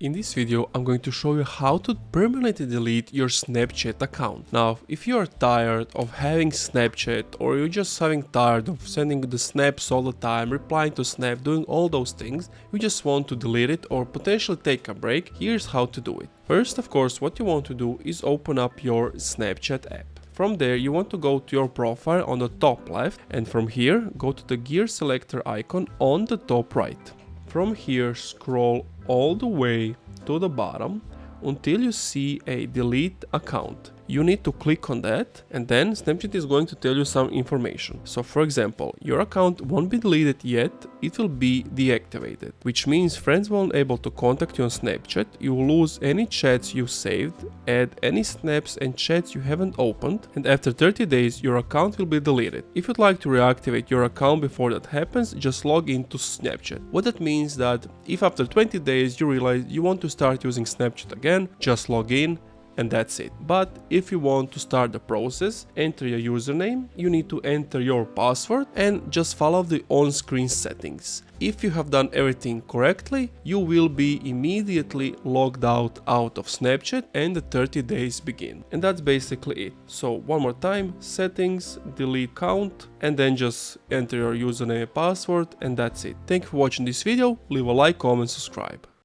In this video, I'm going to show you how to permanently delete your Snapchat account. Now, if you are tired of having Snapchat or you're just having tired of sending the snaps all the time, replying to snap, doing all those things, you just want to delete it or potentially take a break, here's how to do it. First, of course, what you want to do is open up your Snapchat app. From there, you want to go to your profile on the top left, and from here, go to the gear selector icon on the top right. From here, scroll all the way to the bottom until you see a delete account. You need to click on that, and then Snapchat is going to tell you some information. So for example, your account won't be deleted yet, it will be deactivated, which means friends won't be able to contact you on Snapchat, you will lose any chats you saved, add any snaps and chats you haven't opened, and after 30 days your account will be deleted. If you'd like to reactivate your account before that happens, just log into Snapchat. What that means that if after 20 days you realize you want to start using Snapchat again, just log in, and that's it. But if you want to start the process, enter your username, you need to enter your password and just follow the on-screen settings. If you have done everything correctly, you will be immediately logged out of Snapchat and the 30 days begin. And that's basically it. So one more time, settings, delete account, and then just enter your username and password, and that's it. Thank you for watching this video, leave a like, comment, subscribe.